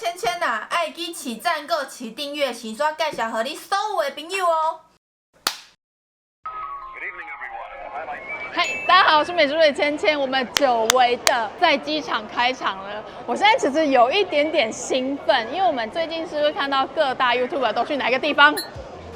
芊芊啊，愛記起贊購、起訂閱、起刷介紹給你所有的朋友哦。嗨，大家好，我是美食女芊芊。我們久違的在機場開場了。我現在其實有一點點興奮，因為我們最近是不是看到各大 YouTuber 都去哪個地方？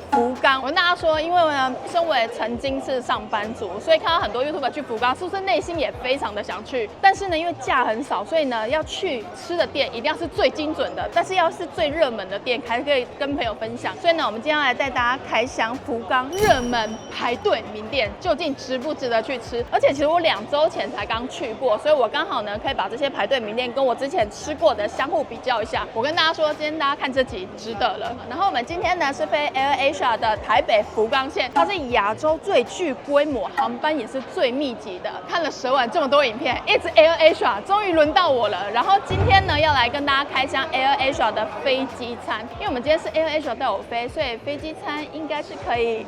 福岡。我跟大家說，因為呢，身為曾經是上班族，所以看到很多 YouTuber 去福岡，是不是內心也非常的想去？但是呢，因為假很少，所以呢，要去吃的店一定要是最精準的，但是要是最熱門的店，还可以跟朋友分享。所以呢，我們今天要來帶大家開箱福岡熱門排隊名店，究竟值不值得去吃？而且其實我2週前才剛去過，所以我剛好呢可以把這些排隊名店跟我之前吃過的相互比較一下。我跟大家說，今天大家看這集值得了。然後我們今天呢是飞 AirAsia 的台北福岡線，它是亞洲最具規模，航班也是最密集的。看了蛇丸這麼多影片，It's AirAsia，終於輪到我了。然後今天呢要來跟大家開箱 AirAsia 的飛機餐，因為我們今天是 AirAsia 帶我飛，所以飛機餐應該是可以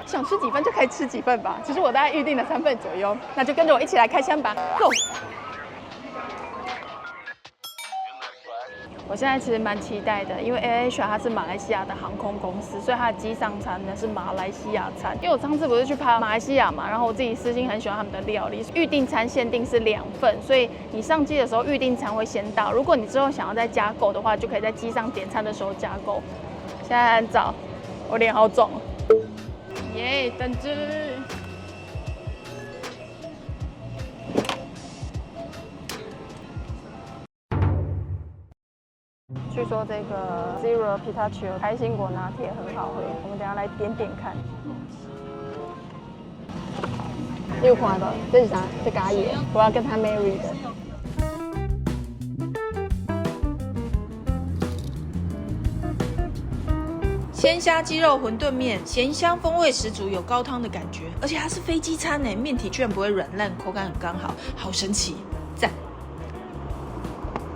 想吃幾份就可以吃幾份吧。其實我大概預定了3份左右，那就跟着我一起來開箱吧 ，Go！我現在其實蠻期待的，因為 AirAsia 它是馬來西亞的航空公司，所以它的機上餐呢是馬來西亞餐。因為我上次不是去拍馬來西亞嘛，然後我自己私心很喜歡他們的料理，預訂餐限定是2份，所以你上機的時候預訂餐會先到。如果你之後想要再加購的話，就可以在機上點餐的時候加購。現在很早，我臉好腫。耶，等着。据說這個 Zero Pistachio 開心果拿鐵很好喝，我們等一下來點點看。你有看到？這是啥？這咖椰，我要跟他 marry 的。鮮蝦雞肉餛飩麵，鹹香風味十足，有高湯的感覺，而且它是飛機餐呢，麵體居然不會軟爛，口感很剛好，好神奇，讚！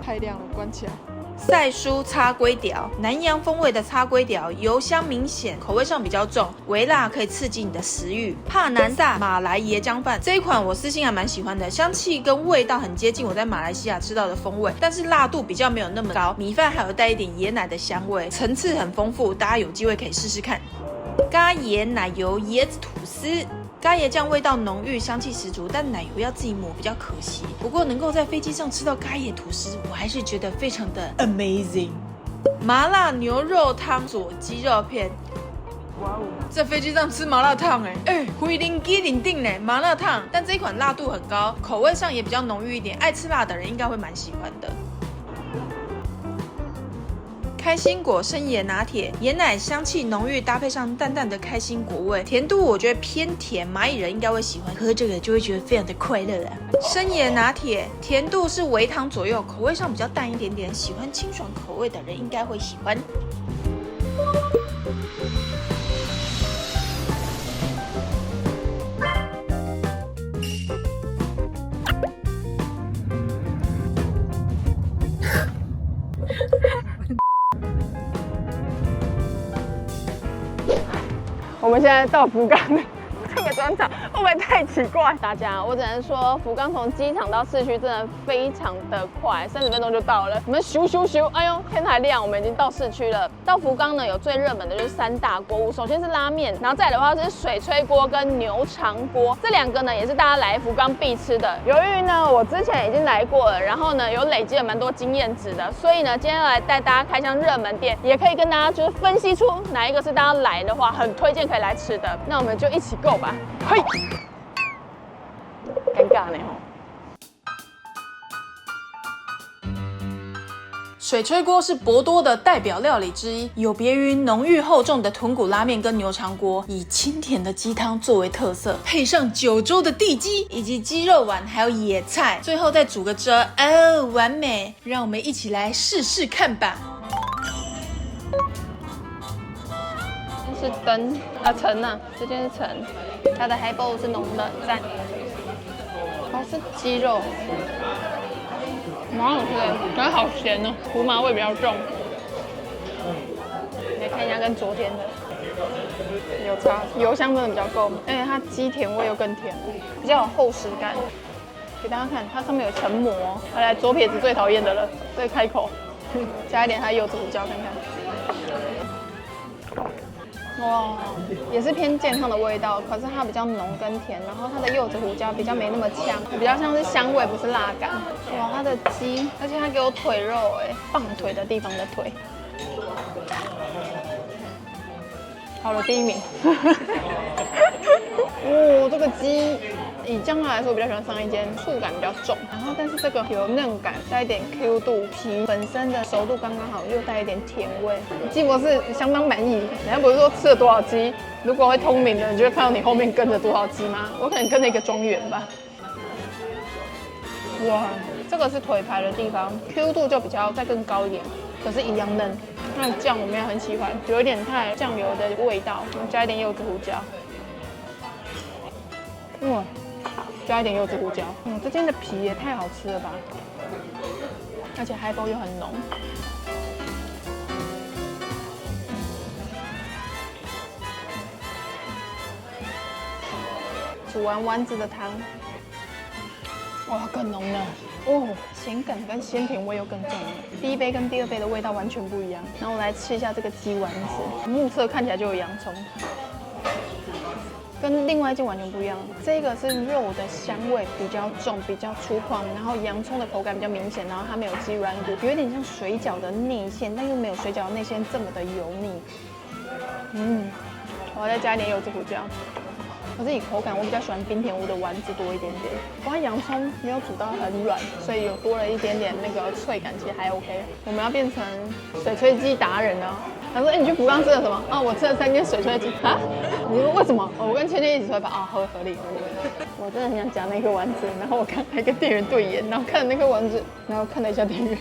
太亮了，關起來。賽蔬叉龜條，南洋風味的叉龜條，油香明顯，口味上比較重，微辣可以刺激你的食慾。帕南薩馬來椰漿飯這一款我私心還蠻喜歡的，香氣跟味道很接近我在馬來西亞吃到的風味，但是辣度比較沒有那麼高，米飯還有帶一點椰奶的香味，層次很豐富，大家有機會可以試試看。咖椰奶油椰子吐司。咖椰醬味道濃郁，香氣十足，但奶油要自己抹比較可惜。不過能夠在飛機上吃到咖椰吐司，我還是覺得非常的 amazing。麻辣牛肉湯佐雞肉片，哇哦，在飛機上吃麻辣燙飛輪機領定呢麻辣燙，但這一款辣度很高，口味上也比較濃郁一點，愛吃辣的人應該會蠻喜歡的。開心果生椰拿鐵，椰奶香氣濃郁，搭配上淡淡的開心果味，甜度我覺得偏甜，螞蟻人應該會喜歡，喝這個就會覺得非常的快樂啊。生椰拿鐵，甜度是微糖左右，口味上比較淡一點點，喜歡清爽口味的人應該會喜歡。我們現在到福岡了，這個轉場會不會太奇怪？大家，我只能說，福岡從機場到市區真的非常的快，30分鐘就到了。我們咻咻咻，哎呦，天還亮，我們已經到市區了。到福岡呢，有最熱門的就是3大鍋物，首先是拉麵，然後再來的話是水炊鍋跟牛腸鍋，這2個呢也是大家來福岡必吃的。由於呢我之前已經來過了，然後呢有累積了蠻多經驗值的，所以呢今天要來帶大家開箱熱門店，也可以跟大家就是分析出哪一個是大家來的話很推薦可以來吃的。那我們就一起 go 吧，嘿，尷尬呢吼。水炊鍋是博多的代表料理之一，有別於濃郁厚重的豚骨拉麵跟牛腸鍋，以清甜的雞湯作為特色，配上9州的地雞以及雞肉丸，還有野菜，最後再煮個汁，哦，完美！讓我們一起來試試看吧。是燈啊，橙啊，这件是橙，它的黑豆是濃的，讚。哦，是雞肉。蠻好吃的，可是好鹹哦，胡麻味比較重。來看一下跟昨天的有差，油香真的比較夠，而且它雞甜味又更甜，比較有厚實感。給大家看，它上面有成膜。來，左撇子最討厭的了，这個開口，加一點它的柚子胡椒看看。哇，也是偏健康的味道，可是它比較濃跟甜，然後它的柚子胡椒比較沒那麼嗆，比較像是香味，不是辣感。哇，它的雞，而且它給我腿肉，棒腿的地方的腿。好了，第1名。哦，這個雞以醬料來說，我比較喜歡上一間，觸感比較重，然後但是這個有嫩感，带一點 Q 度，皮本身的熟度剛刚好，又帶一點甜味。雞博士相當滿意，人家不是說吃了多少雞，如果會通靈的，你就會看到你後面跟着多少雞嗎？我可能跟着一個莊園吧。哇，這個是腿排的地方 ，Q 度就比較再更高一點，可是一樣嫩。那醬我们也很喜歡，有一點太醬油的味道，我們加一點柚子胡椒。哇，加一點柚子胡椒。这間的皮也太好吃了吧！而且海包又很濃。煮完丸子的湯，哇，更濃了。哦，鹹感跟鮮甜味又更重了。第1杯跟第2杯的味道完全不一樣。然後我來吃一下這個雞丸子，目測看起來就有洋蔥，跟另外一間完全不一樣。這個是肉的香味比較重，比較粗獷，然後洋蔥的口感比較明顯，然後它沒有雞軟骨，有點像水餃的內餡，但又沒有水餃的內餡這麼的油膩。我要再加一點柚子胡椒。可是以口感，我比較喜歡冰甜屋的丸子多一點點。它洋蔥沒有煮到很軟，所以有多了一點點那個脆感，其實還 OK。我們要變成水炊雞達人了。他說：“你去福岡吃了什麼？啊，我吃了3間水炊雞啊。”你說為什麼？我跟芊芊一起出來吧。啊，合理。我真的很想夾那個丸子，然後我剛才跟店員對眼，然後看了那個丸子，然後看了一下店員。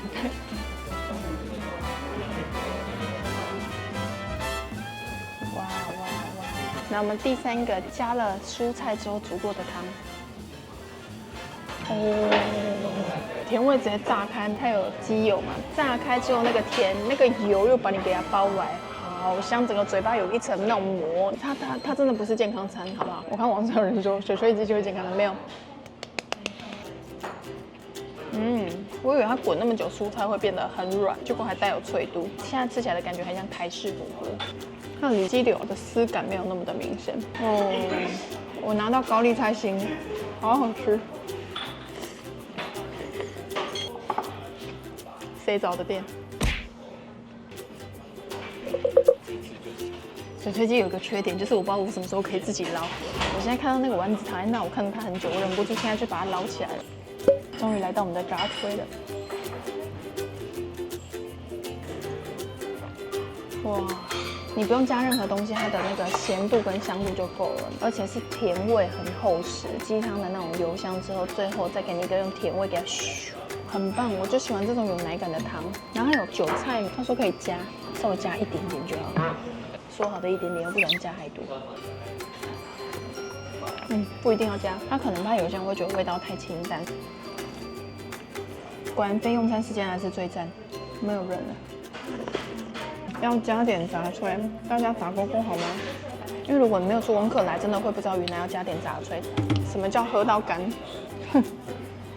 那我們第3個加了蔬菜之後煮過的湯，甜味直接炸開，它有雞油嘛，炸開之後那個甜，那個油又把你給它包圍，好香，整個嘴巴有一層那種膜。它真的不是健康餐，好不好？我看網上有人說水炊雞就是健康的，沒有。我以為它滾那麼久，蔬菜會變得很軟，結果還帶有脆度。現在吃起來的感覺很像台式火鍋。它的雞柳的絲感沒有那麼的明顯。我拿到高麗菜心，好好吃。誰找的店？水炊雞有個缺點，就是我不知道我什麼時候可以自己撈。我現在看到那個丸子躺在那，我看到它很久，我忍不住現在就把它撈起來了。終於來到我們的炸炊了。哇！你不用加任何東西，它的那個鹹度跟香度就夠了，而且是甜味很厚實，雞湯的那種油香之後，最後再給你一個用甜味給它咻，很棒。我就喜歡這種有奶感的湯。然後還有韭菜，他說可以加，稍微加一點點就好。說好的一點點，又不能加太多。不一定要加，他可能怕有些人會覺得味道太清淡。果然非用餐時間還是最讚，沒有人了。要加點雜炊，大家打勾勾好嗎？因為如果你沒有做功課來，真的會不知道原來要加點雜炊。什麼叫喝到乾？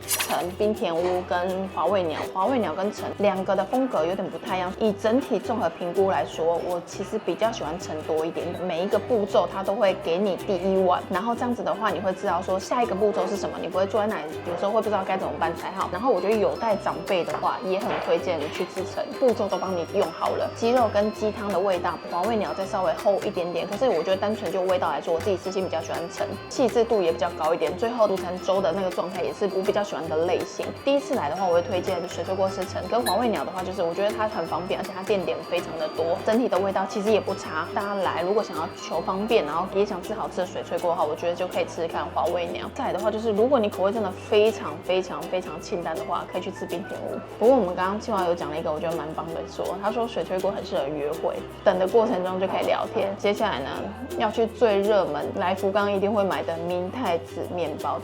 橙冰甜屋跟華味鳥跟橙兩個的風格有點不太一樣。以整體綜合評估來說，我其實比較喜歡橙多一點。每一個步驟它都會給你第一碗，然後這樣子的話，你會知道說下一個步驟是什麼，你不會坐在那裡，有時候會不知道該怎麼辦才好。然後我覺得有帶長輩的話，也很推薦你去吃橙，步驟都幫你用好了。雞肉跟雞湯的味道，華味鳥再稍微厚一點點，可是我覺得單純就味道來說，我自己私心比較喜歡橙，細緻度也比較高一點。最後煮成粥的那個狀態也是我比較喜歡的類型。第一次來的話，我會推薦水炊鍋吃橙，跟華味鳥的話，就是我覺得它很方便，而且它店點非常的多，整體的味道其實也不差。大家來如果想要求方便，然後也想吃好吃的水炊鍋的話，我覺得就可以吃吃看華味鳥。再來的話，就是如果你口味真的非常清淡的話，可以去吃冰甜屋。不過我們剛剛企劃有講了一個我覺得蠻棒的說，他說水炊鍋很適合約會，等的過程中就可以聊天。接下來呢，要去最熱門來福岡一定會買的明太子麵包。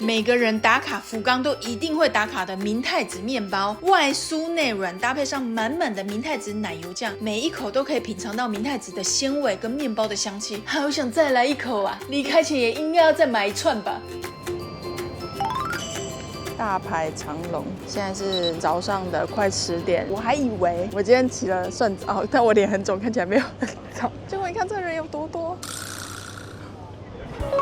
每個人打卡福岡都一定會打卡的明太子麵包，外酥內軟，搭配上滿滿的明太子奶油醬，每一口都可以品嘗到明太子的鮮味跟麵包的香氣，好想再來一口啊！離開前也應該要再買一串吧。大排長龍，現在是早上的快10點，我還以為我今天起了算早，但我臉很腫，看起來沒有很早。結果你看這人有多多。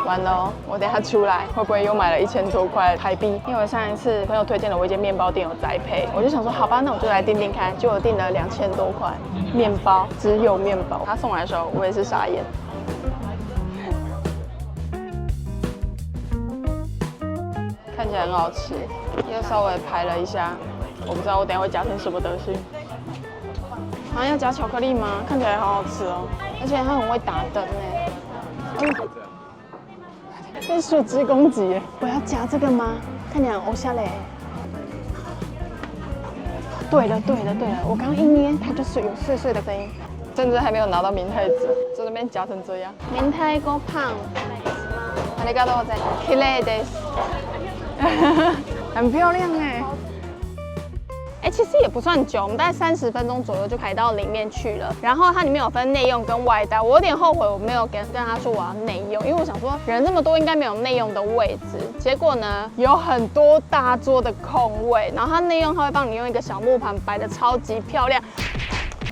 完了哦，我等一下出來會不會又買了1000多塊台幣？因為上一次朋友推薦了我一間麵包店有宅配，我就想說好吧，那我就來訂訂看，結果訂了2000多塊麵包，只有麵包。他送來的時候我也是傻眼。看起来很好吃，又稍微排了一下，我不知道我等一下會夾成什麼德性。好像要加巧克力嗎？看起來好好吃哦，而且它很會打燈呢。被樹枝攻擊，我要夾這個嗎？看起來很歐夏嘞。對了，我剛剛一捏，它就是有碎碎的聲音。甚至還沒有拿到明太子，在那邊夾成這樣。明太子胖，ありがとうございます。綺麗です。很漂亮哎，其實也不算久，我們大概30分鐘左右就排到裡面去了。然後它裡面有分內用跟外帶，我有點後悔我沒有跟他說我要內用，因為我想說人這麼多應該沒有內用的位置。結果呢，有很多大桌的空位，然後它內用它會幫你用一個小木盤擺得超級漂亮。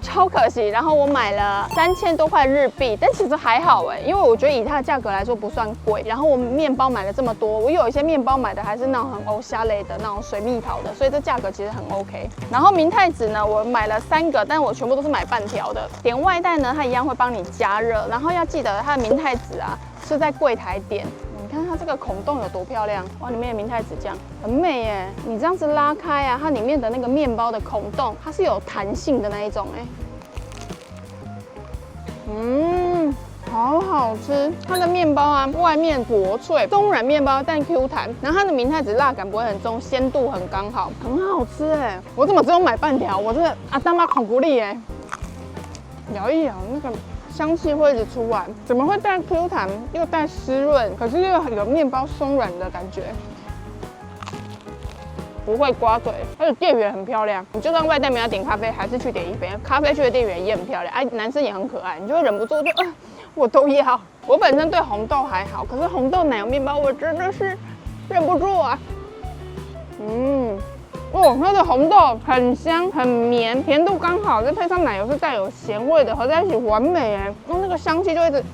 超可惜，然後我買了3000多塊日幣，但其實還好哎，因為我覺得以它的價格來說不算貴。然後我麵包買了這麼多，我有一些麵包買的還是那種很歐夏類的那種水蜜桃的，所以這價格其實很 OK。然後明太子呢，我買了3個，但我全部都是買半條的。點外帶呢，它一樣會幫你加熱，然後要記得它的明太子啊是在櫃檯點。你看它這個孔洞有多漂亮，哇！裡面的明太子醬很美耶。你這樣子拉開啊，它裡面的那個麵包的孔洞，它是有彈性的那一種哎。好好吃！它的麵包啊，外面薄脆，鬆軟麵包但 Q 彈，然後它的明太子辣感不會很重，鮮度很剛好，很好吃哎！我怎麼只有買半條？我這個阿當媽孔骨力哎，咬一咬那個香氣會一直出來，怎麼會帶 Q 彈又帶濕潤，可是又有麵包鬆軟的感覺？不會刮嘴，而且店員很漂亮。你就算外帶沒有點咖啡，還是去點一杯。咖啡區的店員也很漂亮，哎，男生也很可愛，你就會忍不住就我都要。我本身對紅豆還好，可是紅豆奶油麵包我真的是忍不住啊。它的紅豆很香很綿，甜度剛好，再配上奶油是帶有鹹味的，合在一起完美哎。那個香氣就一直。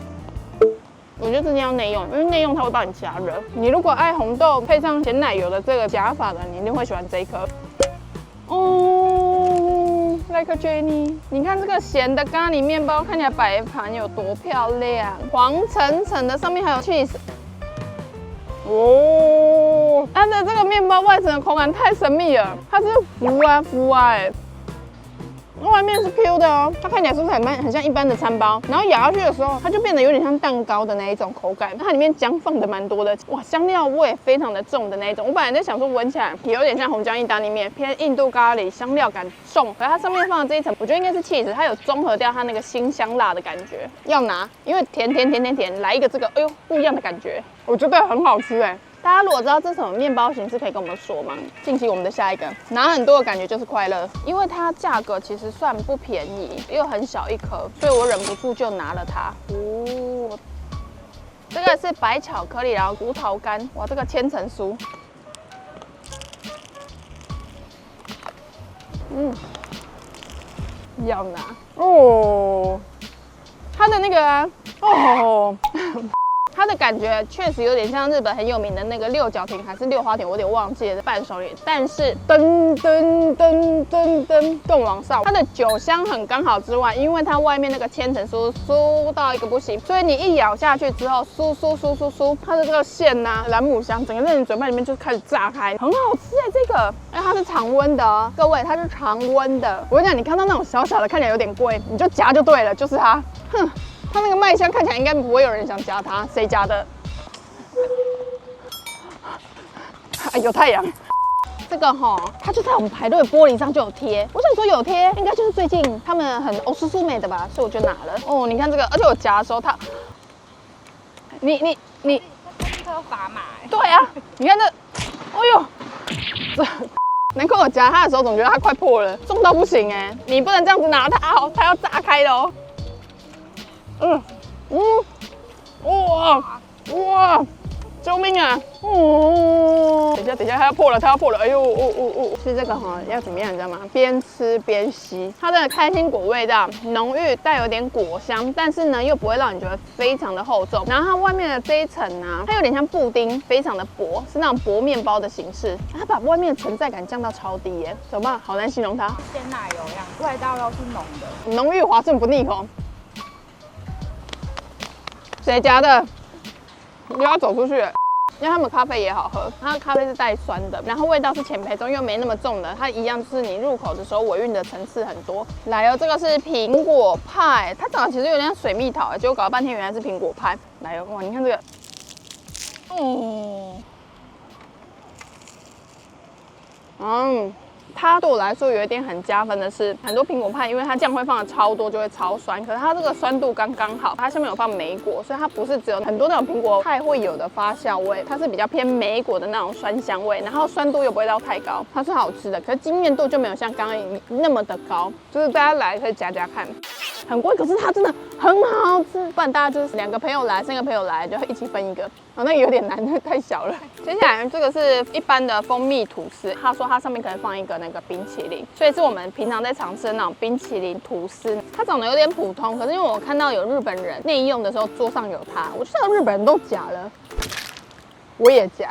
我覺得這件要內用，因為內用它會幫你加熱。你如果愛紅豆配上鹹奶油的這個夾法的，你一定會喜歡這一顆。Like a Jenny， 你看這個鹹的咖喱麵包看起來擺盤有多漂亮，黃澄澄的，上面還有 cheese。它的這個麵包外層的口感太神秘了，它是浮啊哎。外面是 Q 的哦，它看起来是不是很像一般的餐包？然後咬下去的時候，它就變得有點像蛋糕的那一種口感。它裡面薑放的蠻多的，哇，香料味非常的重的那一種。我本來在想說聞起來也有點像紅椒意大利麵，偏印度咖喱，香料感重。可是它上面放的這一層，我覺得應該是 cheese，它有綜合掉它那個辛香辣的感覺。要拿，因為甜，來一個這個，哎呦，不一樣的感覺，我覺得很好吃哎。大家如果知道這是什麼麵包形式，可以跟我們說嗎？進行我們的下一個，拿很多的感覺就是快樂，因為它價格其實算不便宜，又很小一顆，所以我忍不住就拿了它。這個是白巧克力，然後葡萄乾，哇，這個千層酥，要拿哦，它的那個啊，它的感觉確實有點像日本很有名的那個六角亭還是六花亭，我有點忘記了伴手禮。但是更往上，它的酒香很剛好之外，因為它外面那個千層酥到一個不行，所以你一咬下去之後酥，它的這個餡啊，蘭姆香整個在你嘴巴裡面就開始炸開，很好吃哎，這個，哎，它是常溫的哦，各位，它是常溫的。我跟你講，你看到那種小小的看起來有點貴，你就夾就對了，就是它，它那個麥香看起來應該不會有人想夾它，誰夾的？有太陽。這個它就在我們排隊的玻璃上就有貼。我想說有貼，應該就是最近他們很歐舒舒美的吧，所以我就拿了。哦，你看這個，而且我夾的時候它，你車砝碼。對啊，你看这，哎呦，这。难怪我夾它的時候總覺得它快破了，重到不行哎！你不能這樣子拿它哦，它要炸開了哦。哇！救命啊！等一下，它要破了，哎呦，吃這個哈要怎麼樣，你知道嗎？邊吃邊吸，它的開心果味道濃郁，帶有點果香，但是呢又不會讓你覺得非常的厚重。然後它外面的這一層呢，它有點像布丁，非常的薄，是那種薄麵包的形式。它把外面的存在感降到超低耶，怎么辦？好难形容它。鮮奶油一樣，味道又是濃的，濃郁滑順不膩口。誰夾的？不要走出去。因為他們咖啡也好喝，它的咖啡是帶酸的，然後味道是淺焙中又沒那麼重的，它一樣就是你入口的時候尾韻的層次很多。來哦，這個是蘋果派，它長得其實有點像水蜜桃，結果搞了半天原來是蘋果派。來哦，哇，你看這個，它對我來說有一點很加分的是，很多蘋果派因為它醬會放的超多，就會超酸。可是它這個酸度剛剛好，它下面有放莓果，所以它不是只有很多那種蘋果派會有的發酵味，它是比較偏莓果的那種酸香味，然後酸度又不會到太高，它是好吃的。可是精煉度就沒有像剛剛那麼的高，就是大家來可以夾夾看。很貴，可是它真的很好吃。不然大家就是2個朋友來、3個朋友來，就一起分一個。那個有點難，太小了。接下來這個是一般的蜂蜜吐司，他說它上面可以放一個那個冰淇淋，所以是我們平常在常吃的那種冰淇淋吐司。它長得有點普通，可是因為我看到有日本人內用的時候桌上有它，我就知道日本人都夾了，我也夾。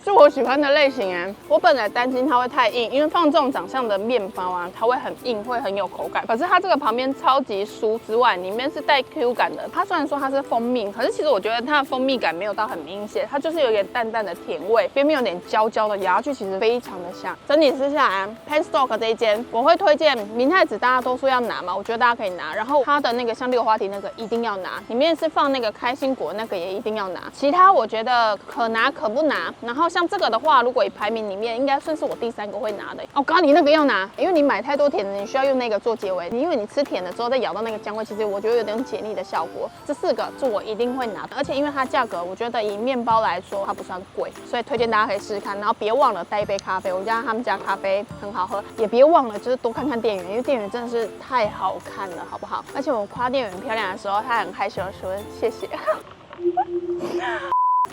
是我喜歡的類型哎。我本來擔心它會太硬，因為放這種長相的麵包啊，它會很硬，會很有口感。可是它這個旁邊超級酥之外，裡面是帶 Q 感的。它雖然說它是蜂蜜，可是其實我覺得它的蜂蜜感沒有到很明顯，它就是有點淡淡的甜味，邊邊有點焦焦的，咬下去其實非常的香。整體吃下來 ，Penstock 這一間我會推薦明太子，大家都說要拿嘛，我覺得大家可以拿。然後它的那個像六花蹄那個一定要拿，裡面是放那個開心果那個也一定要拿。其他我覺得可拿可不拿。然後像這個的話，如果以排名裡面，應該算是我第3個會拿的。哦，剛剛你那個要拿，因為你買太多甜的，你需要用那個做結尾。因為你吃甜的之後再咬到那個薑味，其實我覺得有點解膩的效果。這4個是我一定會拿的，而且因為它價格，我覺得以麵包來說它不算貴，所以推薦大家可以試試看。然後別忘了帶一杯咖啡，我覺得他們家咖啡很好喝。也別忘了就是多看看店員，因為店員真的是太好看了，好不好？而且我誇店員漂亮的時候，他很害羞的說謝謝。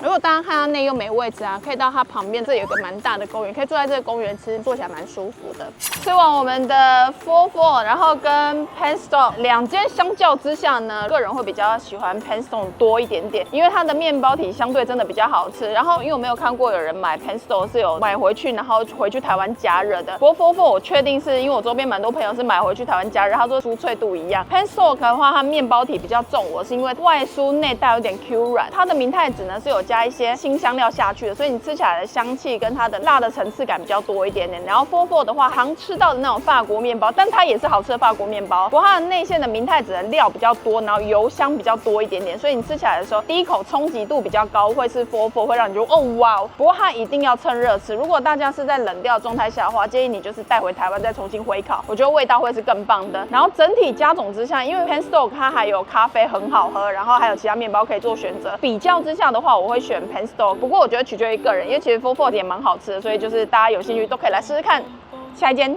如果大家看到內又沒位置啊，可以到它旁邊，這有一個蠻大的公園，可以坐在這個公園吃，坐起來蠻舒服的。吃完我們的 Fofo， 然後跟 Penstock 2間相較之下呢，個人會比較喜歡 Penstock 多一點點，因為它的麵包體相對真的比較好吃。然後因為我沒有看過有人買 Penstock 是有買回去，然後回去台灣加熱的。不過 Fofo 我確定是因為我周邊蠻多朋友是買回去台灣加熱，他說酥脆度一樣。Penstock 的話，它麵包體比較重，我是因為外酥內帶有點 Q 軟，它的明太子呢是有加一些辛香料下去的，所以你吃起來的香氣跟它的辣的層次感比較多一點點。然後 Fofo 的話，常吃到的那種法國麵包，但它也是好吃的法國麵包，不過它的內餡的明太子的料比較多，然後油香比較多一點點，所以你吃起來的時候，第一口衝擊度比較高，會是 Fofo， 會讓你覺得哦哇哦。不過它一定要趁熱吃，如果大家是在冷掉狀態下的話，建議你就是帶回台灣再重新回烤，我覺得味道会是更棒的。然後整體加總之下，因為 Penstock 它還有咖啡很好喝，然後還有其他麵包可以做選擇，比較之下的話，我會選 Penstock。不過我覺得取決於個人，因為其實 Fofo 也蠻好吃的，所以就是大家有興趣都可以來試試看。下一間。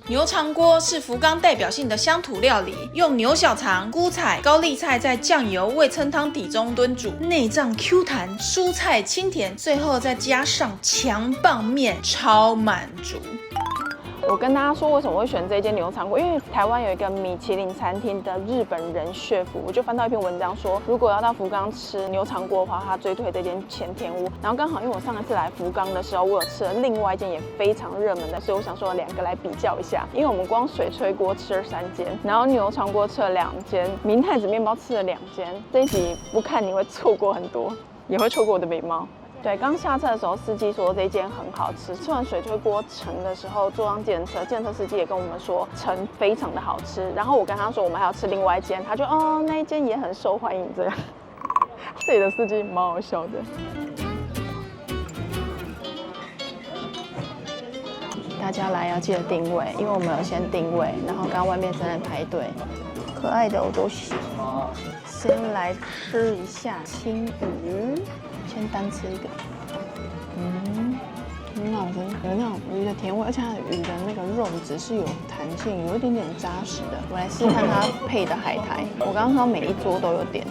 牛腸鍋是福岡代表性的鄉土料理，用牛小腸、菇菜、高麗菜在醬油味噌湯底中燉煮，內臟 Q 彈，蔬菜清甜，最後再加上強棒麵，超滿足。我跟大家說，為什麼我會選這間牛腸鍋？因為台灣有一個米其林餐廳的日本人血府，我就翻到一篇文章說，如果要到福岡吃牛腸鍋的話，他最推這間前田屋。然後剛好因為我上一次來福岡的時候，我有吃了另外一間也非常熱門的，所以我想說2個來比較一下。因為我們光水炊鍋吃了3間，然後牛腸鍋吃了2間，明太子麵包吃了2間。這一集不看你會錯過很多，也會錯過我的美貌。對，剛下車的時候，司機說這間很好吃。吃完水炊鍋城的時候，坐上計程車司機也跟我們說城非常的好吃。然後我跟他說我們還要吃另外一間，他就哦那一間也很受歡迎這樣。這裡的司機蠻好笑的。大家來要記得定位，因為我們有先定位，然后剛剛外面正在排隊。可愛的我都喜歡。先來吃一下青魚，先單吃一個。很好吃，有那種魚的甜味，而且它的魚的那個肉質是有彈性，有一點點扎實的。我來試看它配的海苔，我剛剛說每一桌都有點。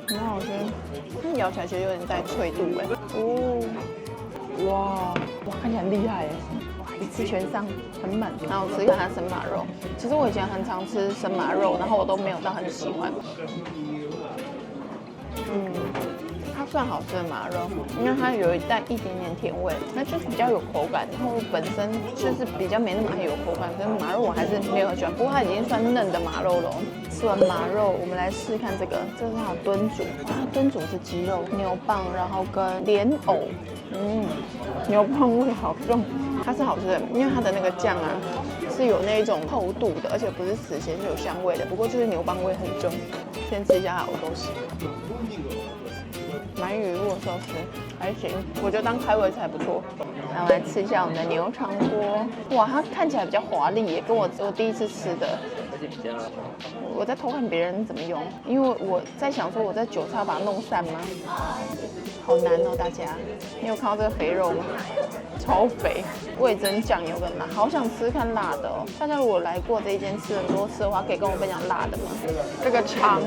很好吃，它咬起來其實有點帶脆度哎。哇，看起來很厲害哎。一次全上，很滿。然後我吃一下它生馬肉，其實我以前很常吃生馬肉，然後我都沒有到很喜歡。它算好吃的馬肉，因為它有带一點點甜味，那就是比較有口感。然後本身就是比較沒那麼愛有口感，所以馬肉我還是沒有很喜歡。不過它已經算嫩的馬肉了。吃完馬肉，我們來試看這個，這是它的燉煮。它燉煮是雞肉、牛蒡，然後跟蓮藕。牛蒡味好重。它是好吃的，因为它的那個醬啊是有那一種厚度的，而且不是死鹹，是有香味的。不過就是牛蒡味很重。先吃一下它的歐西。鳗魚肉壽司還行，我覺得當開胃菜不錯。來，我來吃一下我們的牛腸鍋。哇，它看起來比較華麗耶，跟我第一次吃的。我在偷看別人怎麼用，因為我在想說我在酒叉把它弄散嗎？好難哦，大家。你有看到這個肥肉嗎？超肥，味噌醬油跟辣，好想吃看辣的哦。大家如果來過這一間吃很多次的話，可以跟我分享辣的嗎？這個腸。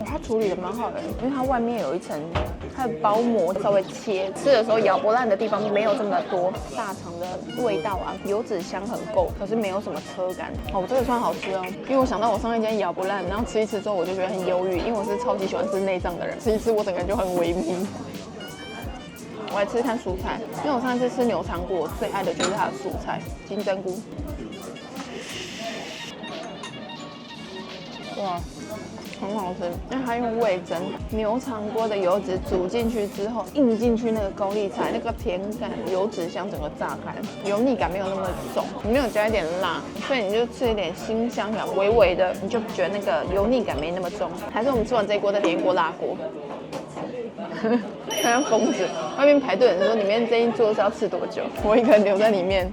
它處理的蠻好的，因為它外面有一層它的包膜，稍微切，吃的時候咬不爛的地方沒有這麼多。大腸的味道啊，油脂香很夠，可是沒有什麼車感。哦，這個算好吃哦，因為我想到我上一間咬不爛，然後吃一吃之後我就覺得很憂鬱，因為我是超級喜歡吃內臟的人，吃一吃我整個人就很萎靡。我來吃吃看蔬菜，因為我上一次吃牛腸鍋，我最愛的就是它的蔬菜，金針菇。哇，很好吃，因為它用味噌，牛腸鍋的油脂煮進去之後，印進去那個高麗菜，那個甜感、油脂香整個炸開，油膩感沒有那麼重，你沒有加一點辣，所以你就吃一點辛香感，微微的，你就覺得那個油膩感沒那麼重。還是我們吃完這一鍋再點一鍋辣鍋。像瘋子，外面排隊的人說裡面這一桌是要吃多久？我一個人留在裡面。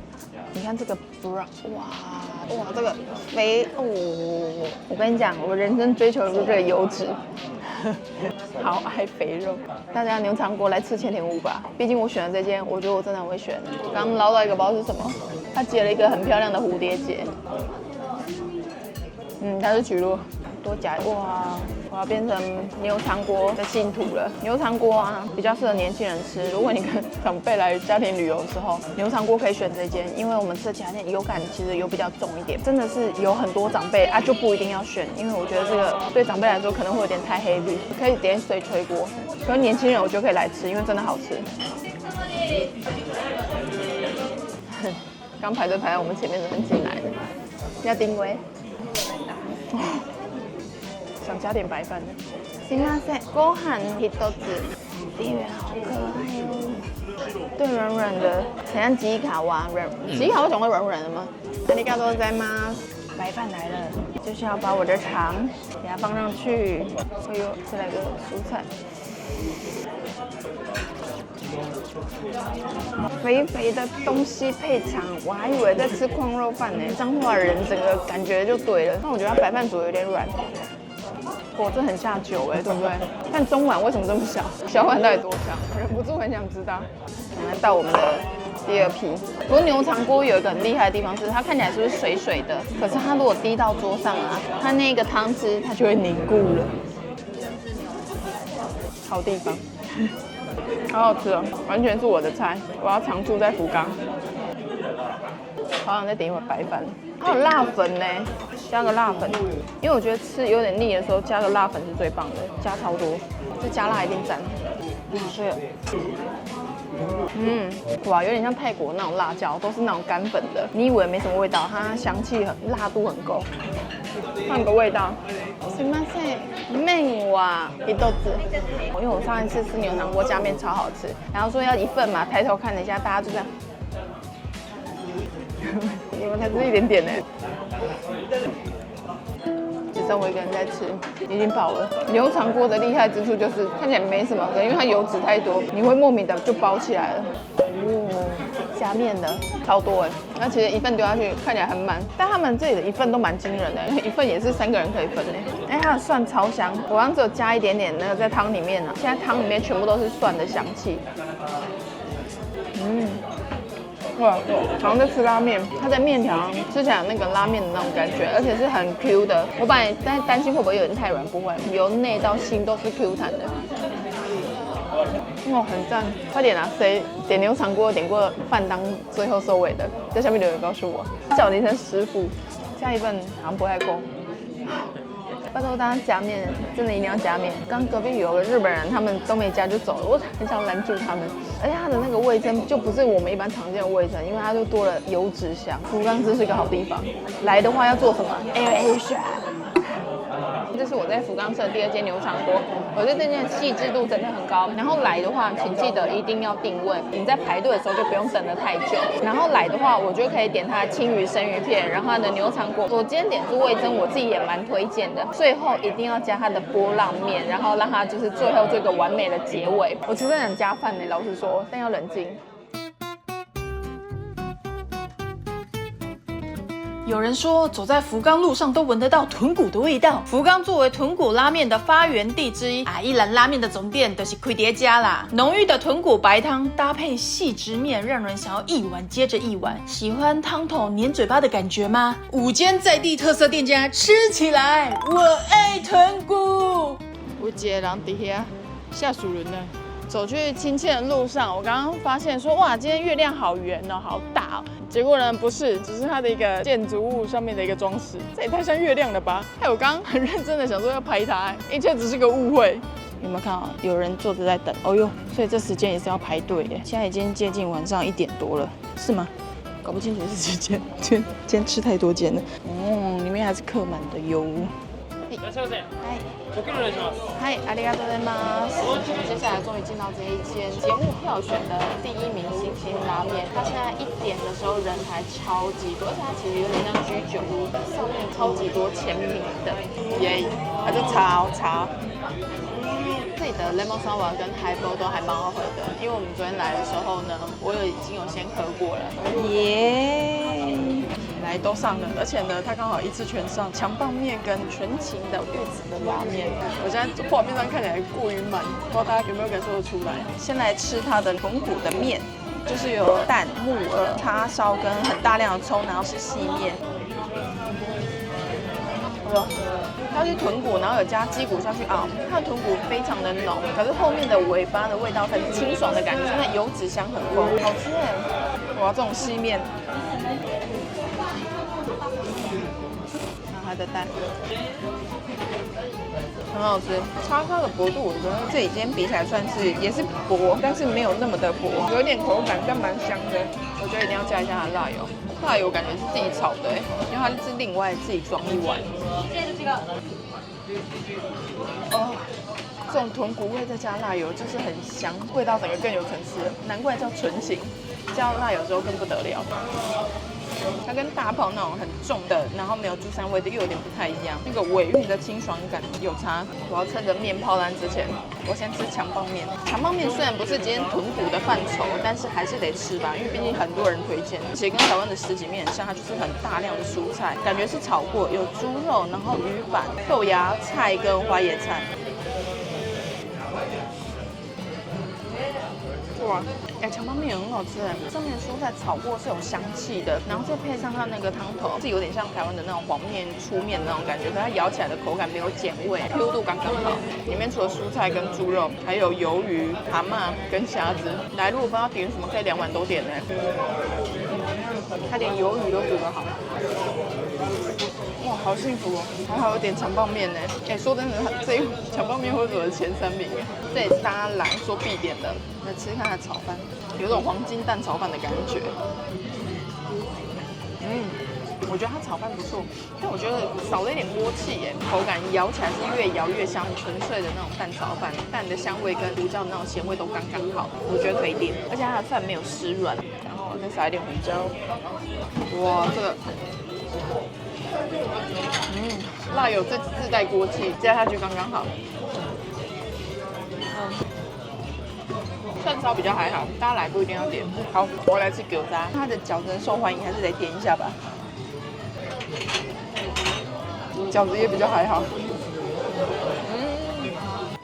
你看這個 brown， 哇，這個肥哦！我跟你講，我人生追求的就是這個油脂，好愛肥肉。大家牛腸鍋來吃千田屋吧，畢竟我選了這間，我覺得我真的很會選。剛撈到一個不知道是什麼，他結了一個很漂亮的蝴蝶結。它是蒟蒻。多加哇！我要變成牛腸鍋的信徒了。牛腸鍋啊，比較適合年輕人吃。如果你跟長輩來家庭旅遊的時候，牛腸鍋可以選這間，因為我們吃的其他店油感其實油比較重一點。真的是有很多長輩啊，就不一定要選，因為我覺得這個對長輩來說可能會有點太heavy，可以點水炊鍋。所以年輕人我就可以來吃，因為真的好吃。剛排隊排在我們前面的人進來的，要定位。想加點白飯的。すみません、ご飯一つ。店員好可愛哦，對，軟軟的，很像吉卡哇，吉卡我講過軟軟的嗎？ありがとうございます。白飯來了，就是要把我的腸給它放上去。哎呦，再來個蔬菜。肥肥的東西配腸，我還以為在吃礦肉飯呢。彰化人整個感覺就對了，但我覺得它白飯煮有點軟。哇，這很下酒哎，對不對？但中碗為什麼這麼小？小碗到底多小？忍不住很想知道。來到我們的第二批。不過牛腸鍋有一個很厲害的地方是，它看起來是不是水水的？可是它如果滴到桌上啊，它那個湯汁它就會凝固了。好地方，好好吃哦，完全是我的菜。我要常住在福岡。好想再點一碗白飯。還有辣粉呢，加個辣粉，因為我覺得吃有點膩的時候加個辣粉是最棒的，加超多，這加辣一定讚。是，哇，有點像泰國那種辣椒，都是那種乾粉的，你以為沒什麼味道，它香氣很，辣度很夠。換個味道，すみません、麺は一豆子。因為我上一次吃牛腸鍋加麵超好吃，然後說要一份嘛，抬頭看了一下，大家就這樣。你們才吃一點點呢，只剩我一個人在吃，已經飽了。牛腸鍋的厲害之處就是看起來沒什麼，因為它油脂太多，你會莫名的就包起來了。加麵的超多哎，那其實一份丟下去看起來很滿，但他們這裡的一份都蠻驚人的，因為一份也是3個人可以分哎。哎，它的蒜超香，我剛只有加一點點那個在湯裡面呢，現在湯裡面全部都是蒜的香氣。哇，好像在吃拉麵，它在面条吃起来有那個拉面的那種感覺，而且是很 Q 的。我本來在擔心会不会有點太軟，不會，由內到心都是 Q 彈的。哦，很讚！快點啊，誰點牛腸鍋點過飯當最後收尾的，在下面留言告訴我。叫你一聲師傅，下一份好像不太夠。拜託大家加麵，真的一定要加麵。剛隔壁有個日本人，他們都沒加就走了，我很想攔住他們。而且它的那個味噌就不是我們一般常見的味噌，因為它就多了油脂香。福岡真是個好地方，來的話要做什麼 ？Asia。這是我在福岡吃的第2間牛腸鍋，我觉得这间的細緻度真的很高。然後來的話，請記得一定要定位，你在排隊的時候就不用等得太久。然後來的話，我覺得可以點它的青魚生魚片，然後它的牛腸鍋。我今天點是味噌，我自己也蠻推薦的。最後一定要加它的波浪麵，然後讓它就是最後這個完美的結尾。我其實很想加飯的，老實說，但要冷靜。有人說，走在福岡路上都聞得到豚骨的味道。福岡作為豚骨拉麵的發源地之一，一蘭拉麵的總店就是開在這啦。濃郁的豚骨白湯搭配細直麵，讓人想要一碗接着一碗。喜歡湯頭黏嘴巴的感覺嗎？5間在地特色店家，吃起來，我愛豚骨。有一個人在遐嚇死人了。走去青茜的路上，我剛剛發現說，哇，今天月亮好圓哦，好大哦。結果呢，不是，只是它的一個建築物上面的一個裝飾，這也太像月亮了吧？害我剛剛很認真的想說要拍它，一切只是個誤會。有沒有看到有人坐着在等？哦喲，所以這時間也是要排隊的。現在已經接近晚上1點多了，是嗎？搞不清楚是幾間，今天吃太多間了。裡面還是客滿的喲。嗨，ありがとうございます。接下來終於進到這一間節目票選的第1名星星拉麵，它現在1點的時候人還超級多，而且它其實有點像居酒屋，上面超級多簽名的，耶，它就超。這裡的 lemon sour 跟 highball 都還蠻好喝的，因為我們昨天來的時候呢，我已經有先喝過了，耶。來都上了，而且呢，它剛好一次全上，強棒麵跟純情的玉子的拉麵。我現在畫面上看起來過於滿，不知道大家有沒有感受得出來？先來吃它的豚骨的麵，就是有蛋、木耳、叉燒跟很大量的蔥，然後是細麵。它是豚骨，然後有加雞骨下去熬，它的豚骨非常的濃，可是後面的尾巴的味道很清爽的感覺，那油脂香很豐，好吃哎！哇，這種細麵。它的蛋很好吃，叉燒的薄度我覺得這幾間比起来算是也是薄，但是沒有那麼的薄，有點口感，但蠻香的。我覺得一定要加一下它的辣油，辣油感覺是自己炒的，因為它是另外自己裝一碗。哦，这種豚骨味再加辣油就是很香，味道整個更有層次，難怪叫純情，加辣油之後更不得了。它跟大炮那種很重的，然後沒有豬膻味的又有點不太一樣。那個尾韻的清爽感有差。我要趁着麵泡爛之前，我先吃強棒麵。強棒麵雖然不是今天豚骨的範疇，但是還是得吃吧，因為畢竟很多人推薦。其實跟台灣的什錦麵很像，它就是很大量的蔬菜，感覺是炒過，有豬肉，然後魚板、豆芽菜跟花椰菜。哇，強棒麵也很好吃哎，上面的蔬菜炒過是有香氣的，然後再配上它那個湯頭，是有點像台灣的那種黃麵粗麵的那種感覺，可它咬起來的口感沒有鹼味，Q 度剛剛好。裡面除了蔬菜跟豬肉，還有魷魚、蛤蟆跟蝦子。來，如果不知道點什麼，可以2碗都點呢。它連魷魚都煮得好。哇，好幸福哦！還好有點強棒麵呢。說真的，這一碗強棒麵會是我的前3名。這也是大家來說必點的。來吃看它的炒飯，有種黄金蛋炒飯的感覺。我覺得它炒飯不錯，但我覺得少了一點鍋氣耶，口感咬起來是越咬越香，純粹的那種蛋炒飯，蛋的香味跟胡椒的那種鹹味都剛剛好，我覺得可以點。而且它的飯沒有濕軟，然後再撒一點胡椒。哇，這個辣油自带鍋氣，加下去刚刚好。串燒比較還好，大家來不一定要點。好，我來吃餃子。它的餃子受歡迎，還是得點一下吧。餃子也比較還好。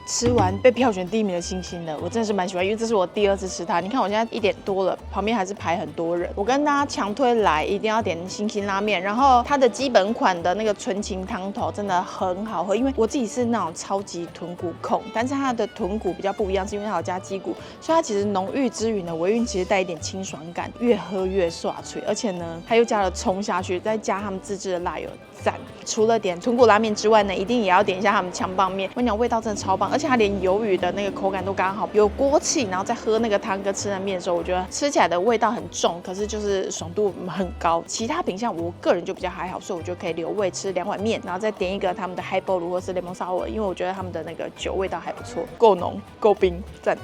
吃完被票選第1名的星星了，我真的是蠻喜歡，因為這是我第2次吃它。你看我現在1點多了，旁邊還是排很多人。我跟大家強推來，一定要點星星拉麵，然後它的基本款的那個純情湯頭真的很好喝。因為我自己是那種超級豚骨控，但是它的豚骨比較不一樣，是因為它有加雞骨，所以它其實濃郁之餘呢，尾韻其實帶一點清爽感，越喝越爽脆。而且呢，它又加了蔥下去，再加他們自制的辣油。除了點豚骨拉麵之外呢，一定也要點一下他們嗆棒麵。我跟你講，味道真的超棒，而且它连魷魚的那個口感都剛好，有鍋氣，然後再喝那個湯跟吃那麵的時候，我覺得吃起來的味道很重，可是就是爽度很高。其他品項我個人就比較還好，所以我就可以留味吃2碗麵，然後再點一個他們的海波爐或是 lemon sour，因為我覺得他們的那個酒味道還不錯，夠濃夠冰，讚。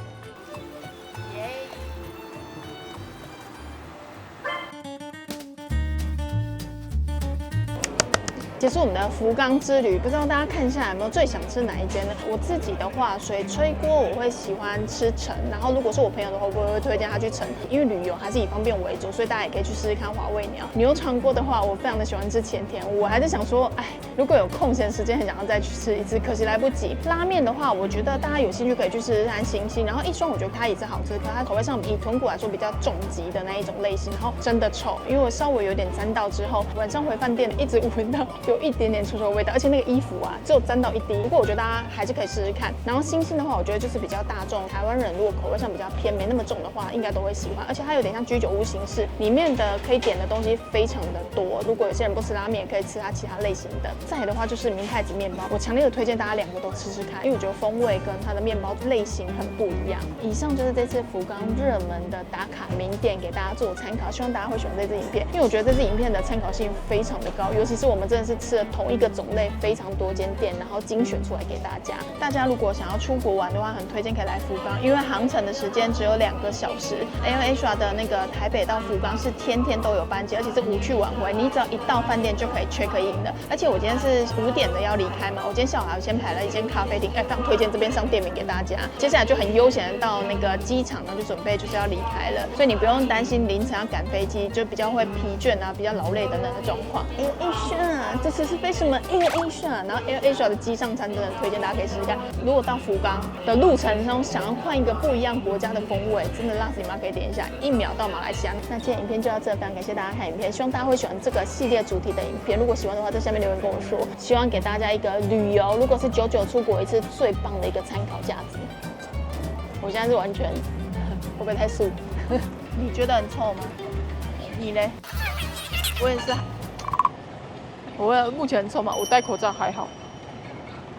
結束我們的福岡之旅，不知道大家看下來有沒有最想吃哪一間呢？我自己的話，水炊鍋我會喜歡吃城，然後如果是我朋友的話，我會推薦他去城，因為旅遊還是以方便為主，所以大家也可以去試試看華味鳥。牛腸鍋的話，我非常的喜歡吃前田，我還是想說，哎，如果有空閒時間，很想要再去吃一次，可惜來不及。拉麵的話，我覺得大家有興趣可以去試試看星星，然後一雙我覺得它也是好吃，可它口味上以豚骨來說比較重級的那一種類型，然後真的臭，因為我稍微有點沾到之後，晚上回飯店一直聞到。有一點點臭臭的味道，而且那個衣服啊，只有沾到1滴。不過我覺得大家還是可以試試看。然後星星的話，我覺得就是比較大眾，台灣人如果口味上比較偏沒那麼重的話，應該都會喜歡。而且它有點像居酒屋形式，裡面的可以點的東西非常的多。如果有些人不吃拉麵，也可以吃它其他類型的。再來的話就是明太子麵包，我強烈的推薦大家2個都吃吃看，因為我覺得風味跟它的麵包類型很不一樣。以上就是這次福岡熱門的打卡名店，給大家做參考，希望大家會喜歡這支影片，因為我覺得這支影片的參考性非常的高，尤其是我們真的是吃了同一個種類非常多間店，然後精選出来給大家。大家如果想要出國玩的話，很推薦可以來福岡，因為航程的時間只有2個小時。AirAsia 的那個台北到福岡是天天都有班機，而且是無去晚回，你只要一到飯店就可以 check in 的。而且我今天是5點的要離開嘛，我今天下午還先排了一間咖啡廳，非常推薦這邊上店名給大家。接下來就很悠閒的到那個機場呢，就準備就是要離開了，所以你不用担心凌晨要趕飛機，就比較會疲倦啊，比較勞累等等的狀況。AirAsia 這次是飛什麼 AirAsia， 然後 AirAsia 的機上餐真的推薦大家可以試試看。如果到福岡的路程中想要換一個不一樣國家的風味，真的辣死你媽可以點一下，1秒到馬來西亞。那今天影片就到這，非常感謝大家看影片，希望大家會喜歡這個系列主題的影片。如果喜歡的話，在下面留言跟我說，希望給大家一個旅遊，如果是久久出國一次最棒的一個參考價值。我現在是完全會不會太素？你覺得很臭嗎？你嘞？我也是。我目前很臭嘛，我戴口罩還好。